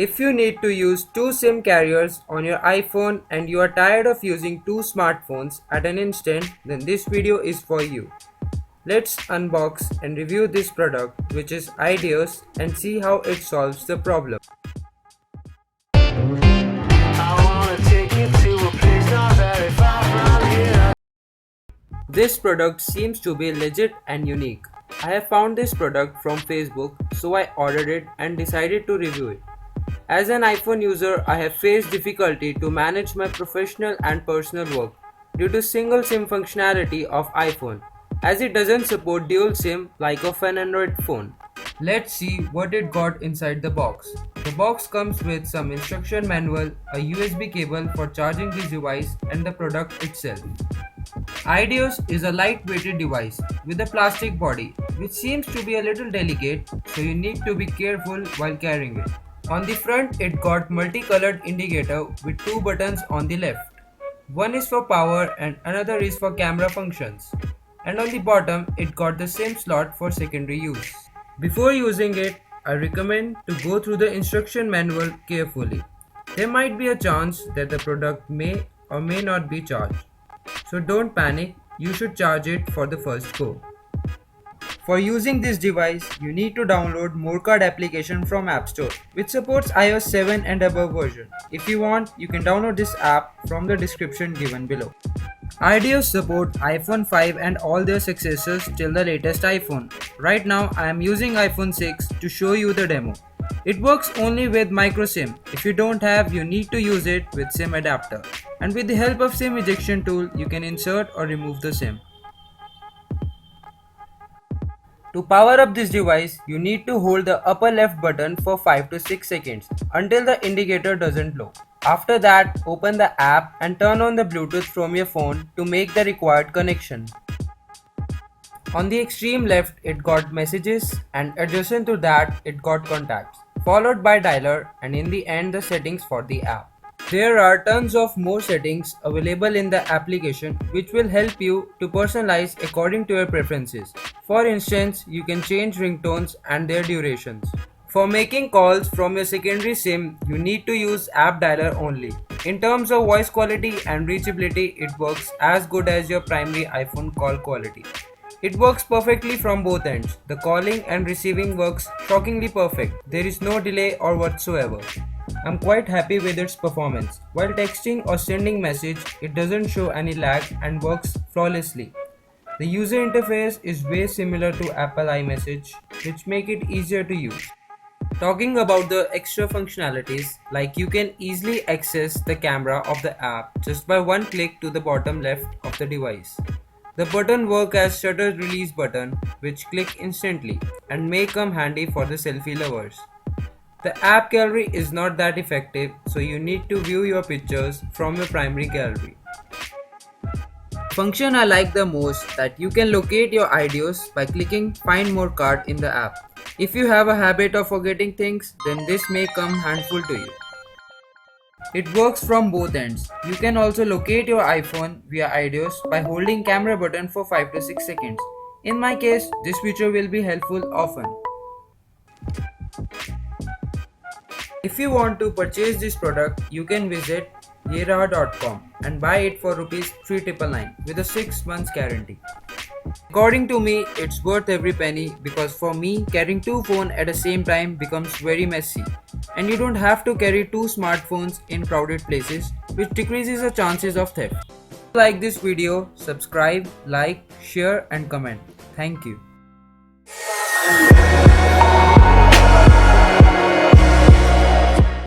If you need to use two SIM carriers on your iPhone and you are tired of using two smartphones at an instant, then this video is for you. Let's unbox and review this product, which is Ideos, and see how it solves the problem. This product seems to be legit and unique. I have found this product from Facebook, so I ordered it and decided to review it. As an iPhone user, I have faced difficulty to manage my professional and personal work due to single SIM functionality of iPhone, as it doesn't support dual SIM like of an Android phone. Let's see what it got inside the box. The box comes with some instruction manual, a USB cable for charging this device, and the product itself. Ideos is a lightweighted device with a plastic body which seems to be a little delicate, so you need to be careful while carrying it. On the front, it got multicolored indicator with two buttons on the left. One is for power and another is for camera functions. And on the bottom, it got the SIM slot for secondary use. Before using it, I recommend to go through the instruction manual carefully. There might be a chance that the product may or may not be charged. So don't panic, you should charge it for the first go. For using this device, you need to download MoreCard application from App Store, which supports iOS 7 and above version. If you want, you can download this app from the description given below. Ideos support iPhone 5 and all their successors till the latest iPhone. Right now, I am using iPhone 6 to show you the demo. It works only with micro SIM. If you don't have, you need to use it with SIM adapter. And with the help of SIM ejection tool, you can insert or remove the SIM. To power up this device, you need to hold the upper left button for 5 to 6 seconds until the indicator doesn't glow. After that, open the app and turn on the Bluetooth from your phone to make the required connection. On the extreme left, it got messages, and adjacent to that, it got contacts, followed by dialer, and in the end the settings for the app. There are tons of more settings available in the application which will help you to personalize according to your preferences. For instance, you can change ringtones and their durations. For making calls from your secondary SIM, you need to use app dialer only. In terms of voice quality and reachability, it works as good as your primary iPhone call quality. It works perfectly from both ends. The calling and receiving works shockingly perfect. There is no delay or whatsoever. I'm quite happy with its performance. While texting or sending message, it doesn't show any lag and works flawlessly. The user interface is way similar to Apple iMessage, which make it easier to use. Talking about the extra functionalities, like you can easily access the camera of the app just by one click to the bottom left of the device. The button work as shutter release button, which click instantly and may come handy for the selfie lovers. The app gallery is not that effective, so you need to view your pictures from your primary gallery. Function I like the most that you can locate your Ideos by clicking Find More card in the app. If you have a habit of forgetting things, then this may come handful to you. It works from both ends. You can also locate your iPhone via Ideos by holding camera button for 5 to 6 seconds. In my case, this feature will be helpful often. If you want to purchase this product, you can visit yeraha.com and buy it for Rs 3,999 with a 6 months guarantee. According to me, it's worth every penny because for me, carrying two phones at the same time becomes very messy, and you don't have to carry two smartphones in crowded places, which decreases the chances of theft. If you like this video, subscribe, like, share and comment. Thank you.